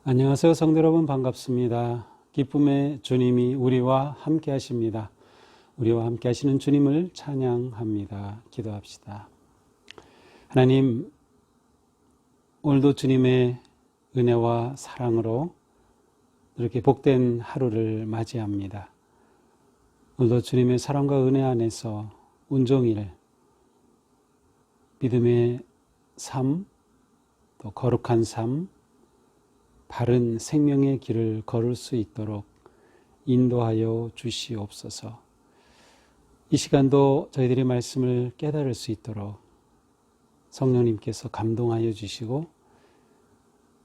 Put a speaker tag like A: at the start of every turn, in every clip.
A: 안녕하세요. 성도 여러분 반갑습니다. 기쁨의 주님이 우리와 함께 하십니다. 우리와 함께 하시는 주님을 찬양합니다. 기도합시다. 하나님, 오늘도 주님의 은혜와 사랑으로 이렇게 복된 하루를 맞이합니다. 오늘도 주님의 사랑과 은혜 안에서 온종일 믿음의 삶, 또 거룩한 삶, 바른 생명의 길을 걸을 수 있도록 인도하여 주시옵소서. 이 시간도 저희들이 말씀을 깨달을 수 있도록 성령님께서 감동하여 주시고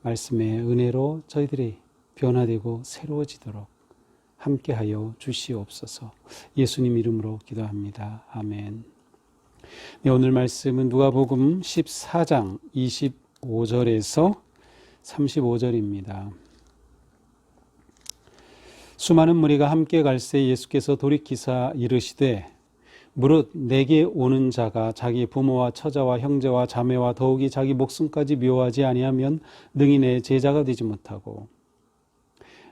A: 말씀의 은혜로 저희들이 변화되고 새로워지도록 함께하여 주시옵소서. 예수님 이름으로 기도합니다. 아멘. 네, 오늘 말씀은 누가복음 14장 25절에서 35절입니다. 수많은 무리가 함께 갈새 예수께서 돌이키사 이르시되 무릇 내게 오는 자가 자기 부모와 처자와 형제와 자매와 더욱이 자기 목숨까지 미워하지 아니하면 능히 내 제자가 되지 못하고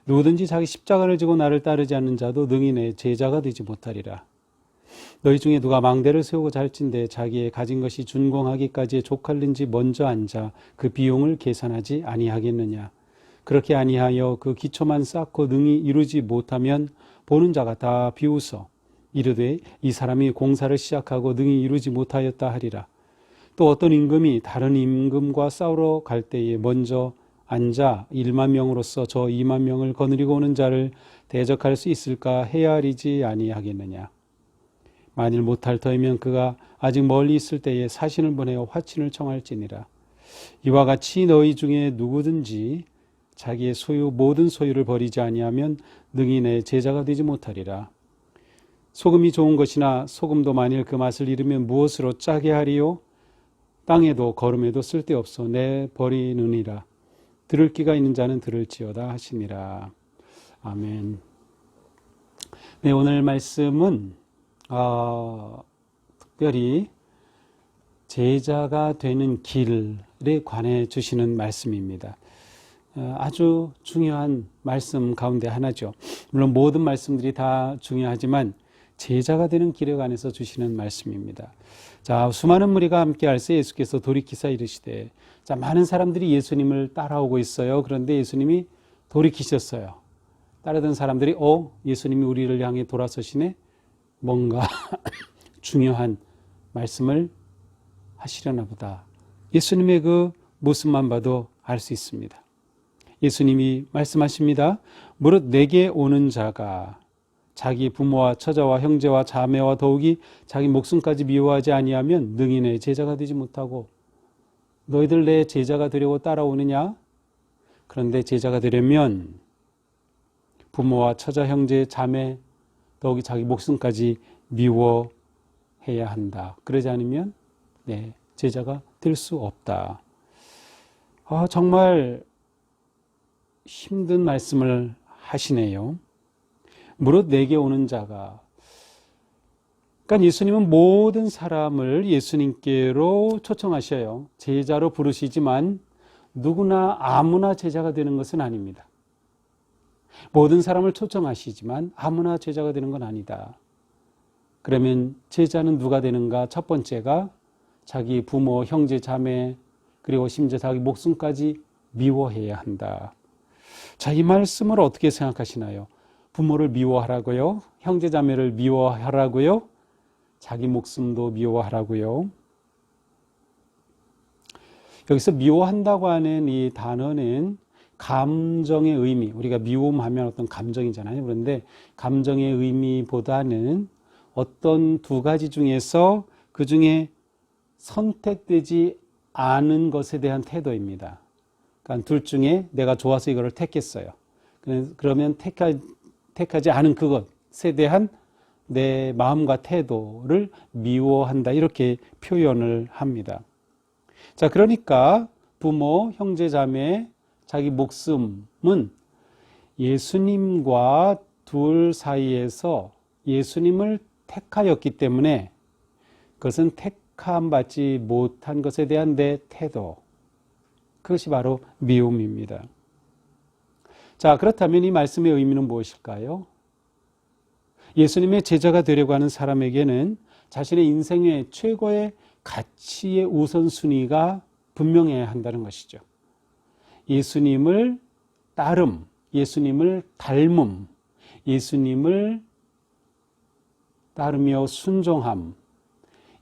A: 누구든지 자기 십자가를 지고 나를 따르지 않는 자도 능히 내 제자가 되지 못하리라. 너희 중에 누가 망대를 세우고 잘진대 자기의 가진 것이 준공하기까지에 족할는지 먼저 앉아 그 비용을 계산하지 아니하겠느냐. 그렇게 아니하여 그 기초만 쌓고 능히 이루지 못하면 보는 자가 다 비웃어 이르되 이 사람이 공사를 시작하고 능히 이루지 못하였다 하리라. 또 어떤 임금이 다른 임금과 싸우러 갈 때에 먼저 앉아 1만 명으로서 저 2만 명을 거느리고 오는 자를 대적할 수 있을까 헤아리지 아니하겠느냐. 만일 못할 터이면 그가 아직 멀리 있을 때에 사신을 보내어 화친을 청할지니라. 이와 같이 너희 중에 누구든지 자기의 모든 소유를 버리지 아니하면 능히 내 제자가 되지 못하리라. 소금이 좋은 것이나 소금도 만일 그 맛을 잃으면 무엇으로 짜게 하리요? 땅에도 거름에도 쓸데없어 내버리느니라. 들을 귀가 있는 자는 들을지어다 하시니라. 아멘. 네, 오늘 말씀은 특별히 제자가 되는 길에 관해 주시는 말씀입니다. 아주 중요한 말씀 가운데 하나죠. 물론 모든 말씀들이 다 중요하지만 제자가 되는 길에 관해서 주시는 말씀입니다. 자, 수많은 무리가 함께 할새 예수께서 돌이키사 이르시되, 자, 많은 사람들이 예수님을 따라오고 있어요. 그런데 예수님이 돌이키셨어요. 따르던 사람들이 예수님이 우리를 향해 돌아서시네. 뭔가 중요한 말씀을 하시려나 보다. 예수님의 그 모습만 봐도 알 수 있습니다. 예수님이 말씀하십니다. 무릇 내게 오는 자가 자기 부모와 처자와 형제와 자매와 더욱이 자기 목숨까지 미워하지 아니하면 능히 내 제자가 되지 못하고, 너희들 내 제자가 되려고 따라오느냐? 그런데 제자가 되려면 부모와 처자, 형제, 자매, 더욱이 자기 목숨까지 미워해야 한다. 그러지 않으면 제자가 될 수 없다. 정말 힘든 말씀을 하시네요. 무릇 내게 오는 자가, 그러니까 예수님은 모든 사람을 예수님께로 초청하셔요. 제자로 부르시지만 누구나 아무나 제자가 되는 것은 아닙니다. 모든 사람을 초청하시지만 아무나 제자가 되는 건 아니다. 그러면 제자는 누가 되는가? 첫 번째가 자기 부모, 형제, 자매, 그리고 심지어 자기 목숨까지 미워해야 한다. 자, 이 말씀을 어떻게 생각하시나요? 부모를 미워하라고요? 형제, 자매를 미워하라고요? 자기 목숨도 미워하라고요? 여기서 미워한다고 하는 이 단어는 감정의 의미, 우리가 미움하면 어떤 감정이잖아요. 그런데 감정의 의미보다는 어떤 두 가지 중에서 그 중에 선택되지 않은 것에 대한 태도입니다. 그러니까 둘 중에 내가 좋아서 이거를 택했어요. 그러면 택하지 않은 그것에 대한 내 마음과 태도를 미워한다, 이렇게 표현을 합니다. 자, 그러니까 부모, 형제, 자매, 자기 목숨은 예수님과 둘 사이에서 예수님을 택하였기 때문에 그것은 택함 받지 못한 것에 대한 내 태도, 그것이 바로 미움입니다. 자, 그렇다면 이 말씀의 의미는 무엇일까요? 예수님의 제자가 되려고 하는 사람에게는 자신의 인생의 최고의 가치의 우선순위가 분명해야 한다는 것이죠. 예수님을 따름, 예수님을 닮음, 예수님을 따르며 순종함,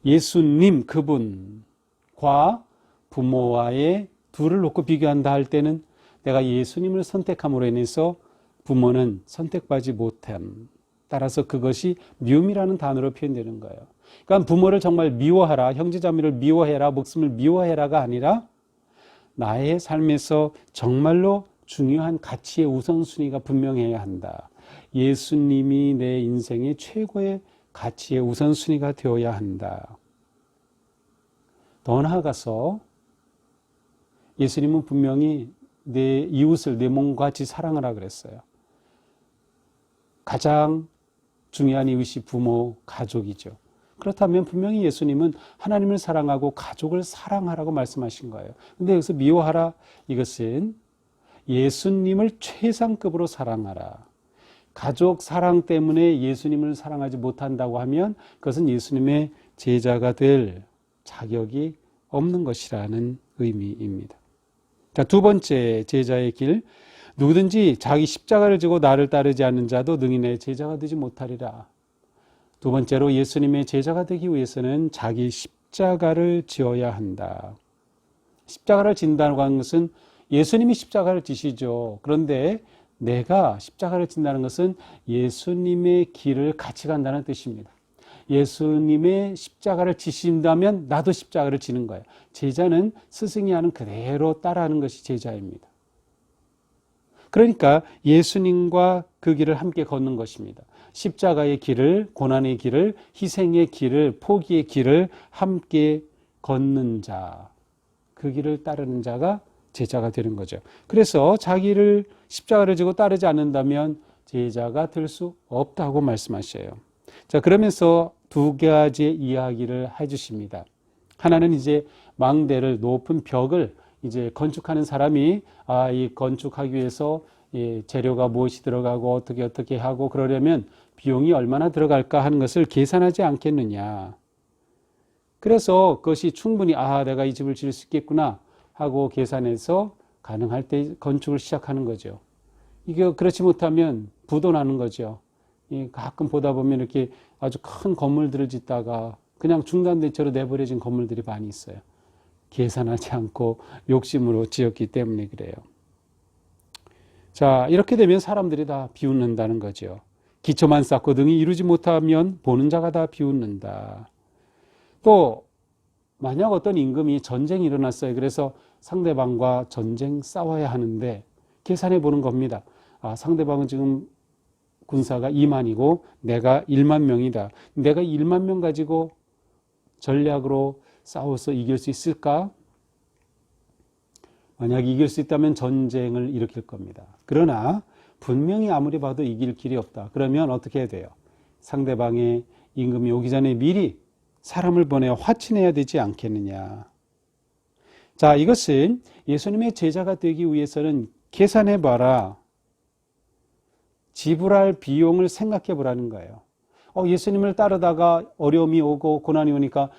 A: 예수님 그분과 부모와의 둘을 놓고 비교한다 할 때는 내가 예수님을 선택함으로 인해서 부모는 선택받지 못함. 따라서 그것이 미움이라는 단어로 표현되는 거예요. 그러니까 부모를 정말 미워하라, 형제자매를 미워해라, 목숨을 미워해라가 아니라 나의 삶에서 정말로 중요한 가치의 우선순위가 분명해야 한다. 예수님이 내 인생의 최고의 가치의 우선순위가 되어야 한다. 더 나아가서 예수님은 분명히 내 이웃을 내 몸과 같이 사랑하라 그랬어요. 가장 중요한 이웃이 부모, 가족이죠. 그렇다면 분명히 예수님은 하나님을 사랑하고 가족을 사랑하라고 말씀하신 거예요. 근데 여기서 미워하라, 이것은 예수님을 최상급으로 사랑하라. 가족 사랑 때문에 예수님을 사랑하지 못한다고 하면 그것은 예수님의 제자가 될 자격이 없는 것이라는 의미입니다. 자, 두 번째 제자의 길. 누구든지 자기 십자가를 지고 나를 따르지 않는 자도 능히 내 제자가 되지 못하리라. 두 번째로 예수님의 제자가 되기 위해서는 자기 십자가를 지어야 한다. 십자가를 진다고 하는 것은 예수님이 십자가를 지시죠. 그런데 내가 십자가를 진다는 것은 예수님의 길을 같이 간다는 뜻입니다. 예수님의 십자가를 지신다면 나도 십자가를 지는 거예요. 제자는 스승이 하는 그대로 따라하는 것이 제자입니다. 그러니까 예수님과 그 길을 함께 걷는 것입니다. 십자가의 길을, 고난의 길을, 희생의 길을, 포기의 길을 함께 걷는 자, 그 길을 따르는 자가 제자가 되는 거죠. 그래서 자기를 십자가를 지고 따르지 않는다면 제자가 될 수 없다고 말씀하셔요. 자, 그러면서 두 가지의 이야기를 해주십니다. 하나는 이제 망대를, 높은 벽을 이제 건축하는 사람이 이 건축하기 위해서 재료가 무엇이 들어가고 어떻게 하고 그러려면 비용이 얼마나 들어갈까 하는 것을 계산하지 않겠느냐. 그래서 그것이 충분히 내가 이 집을 지을 수 있겠구나 하고 계산해서 가능할 때 건축을 시작하는 거죠. 이게 그렇지 못하면 부도 나는 거죠. 가끔 보다 보면 이렇게 아주 큰 건물들을 짓다가 그냥 중단된 채로 내버려진 건물들이 많이 있어요. 계산하지 않고 욕심으로 지었기 때문에 그래요. 자, 이렇게 되면 사람들이 다 비웃는다는 거죠. 기초만 쌓고 등이 이루지 못하면 보는 자가 다 비웃는다. 또 만약 어떤 임금이 전쟁이 일어났어요. 그래서 상대방과 전쟁 싸워야 하는데 계산해 보는 겁니다. 상대방은 지금 군사가 2만이고 내가 1만 명이다. 내가 1만 명 가지고 전략으로 싸워서 이길 수 있을까? 만약 이길 수 있다면 전쟁을 일으킬 겁니다. 그러나 분명히 아무리 봐도 이길 길이 없다. 그러면 어떻게 해야 돼요? 상대방의 임금이 오기 전에 미리 사람을 보내 화친해야 되지 않겠느냐. 자, 이것은 예수님의 제자가 되기 위해서는 계산해봐라. 지불할 비용을 생각해보라는 거예요. 예수님을 따르다가 어려움이 오고 고난이 오니까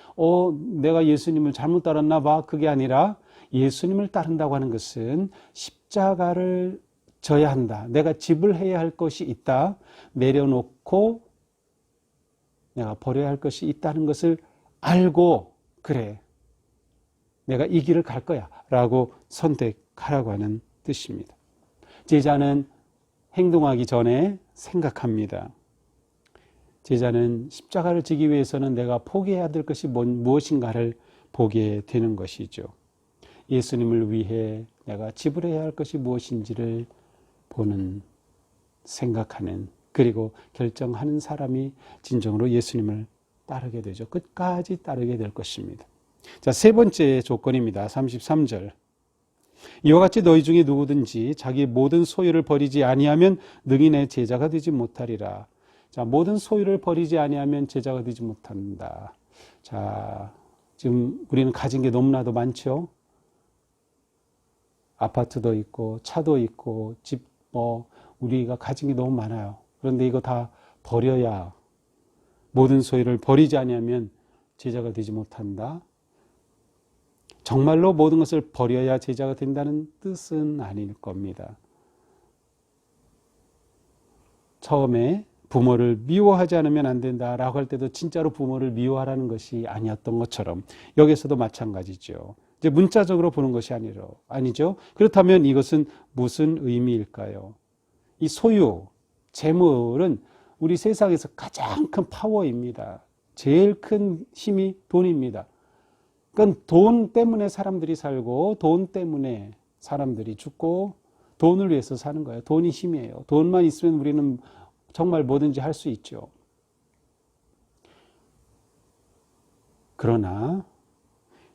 A: 내가 예수님을 잘못 따랐나 봐. 그게 아니라 예수님을 따른다고 하는 것은 십자가를 져야 한다. 내가 지불해야 할 것이 있다. 내려놓고 내가 버려야 할 것이 있다는 것을 알고 그래. 내가 이 길을 갈 거야 라고 선택하라고 하는 뜻입니다. 제자는 행동하기 전에 생각합니다. 제자는 십자가를 지기 위해서는 내가 포기해야 될 것이 무엇인가를 보게 되는 것이죠. 예수님을 위해 내가 지불해야 할 것이 무엇인지를 보는, 생각하는, 그리고 결정하는 사람이 진정으로 예수님을 따르게 되죠. 끝까지 따르게 될 것입니다. 자, 세 번째 조건입니다. 33절. 이와 같이 너희 중에 누구든지 자기 모든 소유를 버리지 아니하면 능히 내 제자가 되지 못하리라. 자, 모든 소유를 버리지 아니하면 제자가 되지 못한다. 자, 지금 우리는 가진 게 너무나도 많죠. 아파트도 있고 차도 있고 집 우리가 가진 게 너무 많아요. 그런데 이거 다 버려야, 모든 소유를 버리지 않으면 제자가 되지 못한다. 정말로 모든 것을 버려야 제자가 된다는 뜻은 아닐 겁니다. 처음에 부모를 미워하지 않으면 안 된다라고 할 때도 진짜로 부모를 미워하라는 것이 아니었던 것처럼 여기서도 마찬가지죠. 이제 문자적으로 보는 것이 아니죠. 그렇다면 이것은 무슨 의미일까요? 이 소유, 재물은 우리 세상에서 가장 큰 파워입니다. 제일 큰 힘이 돈입니다. 그러니까 돈 때문에 사람들이 살고 돈 때문에 사람들이 죽고 돈을 위해서 사는 거예요. 돈이 힘이에요. 돈만 있으면 우리는 정말 뭐든지 할 수 있죠. 그러나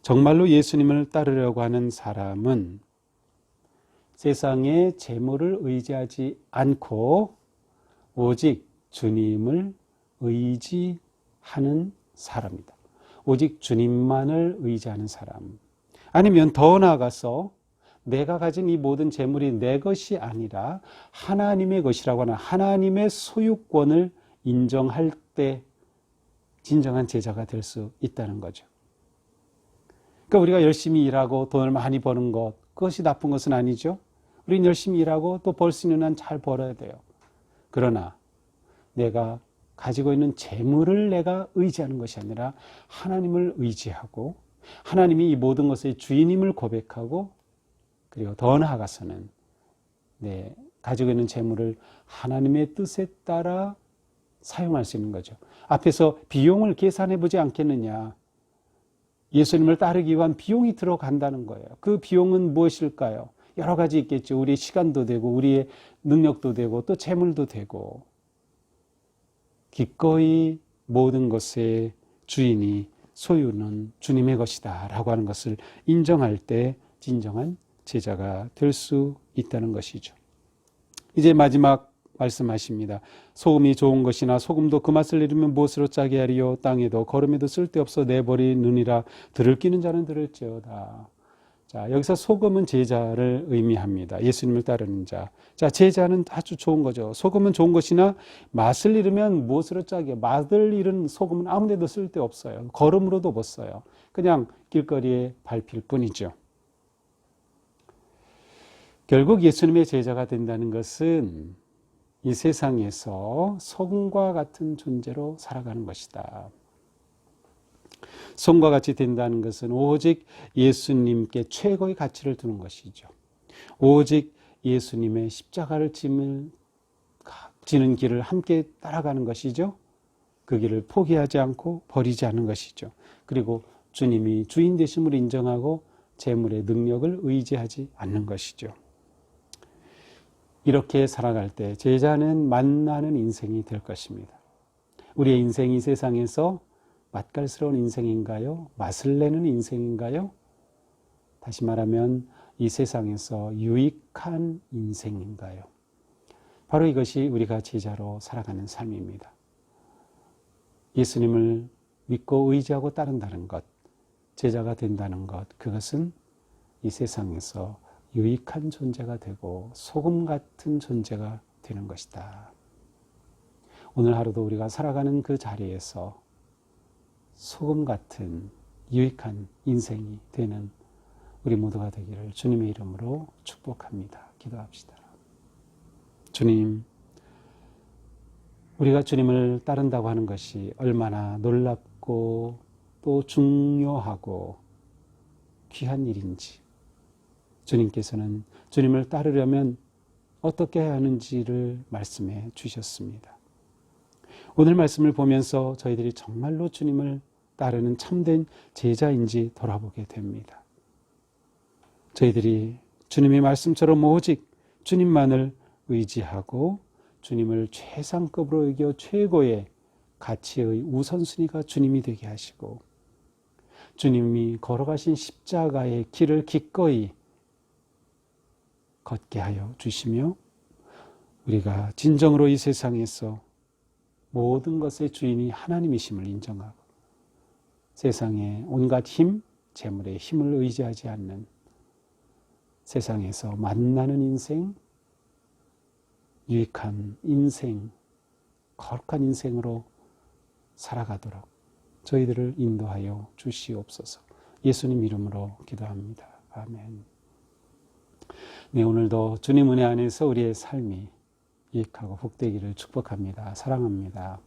A: 정말로 예수님을 따르려고 하는 사람은 세상의 재물을 의지하지 않고 오직 주님을 의지하는 사람이다. 오직 주님만을 의지하는 사람. 아니면 더 나아가서 내가 가진 이 모든 재물이 내 것이 아니라 하나님의 것이라고 하는 하나님의 소유권을 인정할 때 진정한 제자가 될 수 있다는 거죠. 그러니까 우리가 열심히 일하고 돈을 많이 버는 것, 그것이 나쁜 것은 아니죠. 우리는 열심히 일하고 또 벌 수 있는 한 잘 벌어야 돼요. 그러나 내가 가지고 있는 재물을 내가 의지하는 것이 아니라 하나님을 의지하고 하나님이 이 모든 것의 주인임을 고백하고 그리고 더 나아가서는 가지고 있는 재물을 하나님의 뜻에 따라 사용할 수 있는 거죠. 앞에서 비용을 계산해 보지 않겠느냐. 예수님을 따르기 위한 비용이 들어간다는 거예요. 그 비용은 무엇일까요? 여러 가지 있겠죠. 우리의 시간도 되고 우리의 능력도 되고 또 재물도 되고 기꺼이 모든 것의 주인이 소유는 주님의 것이다 라고 하는 것을 인정할 때 진정한 제자가 될 수 있다는 것이죠. 이제 마지막 말씀하십니다. 소금이 좋은 것이나 소금도 그 맛을 잃으면 무엇으로 짜게 하리요. 땅에도 거름에도 쓸데없어 내버리느니라. 들을 끼는 자는 들을지어다. 자, 여기서 소금은 제자를 의미합니다. 예수님을 따르는 자. 자, 제자는 아주 좋은 거죠. 소금은 좋은 것이나 맛을 잃으면 무엇으로 짜게. 맛을 잃은 소금은 아무 데도 쓸데없어요. 거름으로도 못 써요. 그냥 길거리에 밟힐 뿐이죠. 결국 예수님의 제자가 된다는 것은 이 세상에서 소금과 같은 존재로 살아가는 것이다. 소금과 같이 된다는 것은 오직 예수님께 최고의 가치를 두는 것이죠. 오직 예수님의 십자가를 지는 길을 함께 따라가는 것이죠. 그 길을 포기하지 않고 버리지 않는 것이죠. 그리고 주님이 주인 되심을 인정하고 재물의 능력을 의지하지 않는 것이죠. 이렇게 살아갈 때 제자는 만나는 인생이 될 것입니다. 우리의 인생이 세상에서 맛깔스러운 인생인가요? 맛을 내는 인생인가요? 다시 말하면 이 세상에서 유익한 인생인가요? 바로 이것이 우리가 제자로 살아가는 삶입니다. 예수님을 믿고 의지하고 따른다는 것, 제자가 된다는 것, 그것은 이 세상에서 유익한 존재가 되고 소금 같은 존재가 되는 것이다. 오늘 하루도 우리가 살아가는 그 자리에서 소금 같은 유익한 인생이 되는 우리 모두가 되기를 주님의 이름으로 축복합니다. 기도합시다. 주님, 우리가 주님을 따른다고 하는 것이 얼마나 놀랍고 또 중요하고 귀한 일인지 주님께서는 주님을 따르려면 어떻게 해야 하는지를 말씀해 주셨습니다. 오늘 말씀을 보면서 저희들이 정말로 주님을 따르는 참된 제자인지 돌아보게 됩니다. 저희들이 주님의 말씀처럼 오직 주님만을 의지하고 주님을 최상급으로 여겨 최고의 가치의 우선순위가 주님이 되게 하시고 주님이 걸어가신 십자가의 길을 기꺼이 걷게 하여 주시며 우리가 진정으로 이 세상에서 모든 것의 주인이 하나님이심을 인정하고 세상의 온갖 힘, 재물의 힘을 의지하지 않는 세상에서 만나는 인생, 유익한 인생, 거룩한 인생으로 살아가도록 저희들을 인도하여 주시옵소서. 예수님 이름으로 기도합니다. 아멘. 네, 오늘도 주님 은혜 안에서 우리의 삶이 유익하고 복되기를 축복합니다. 사랑합니다.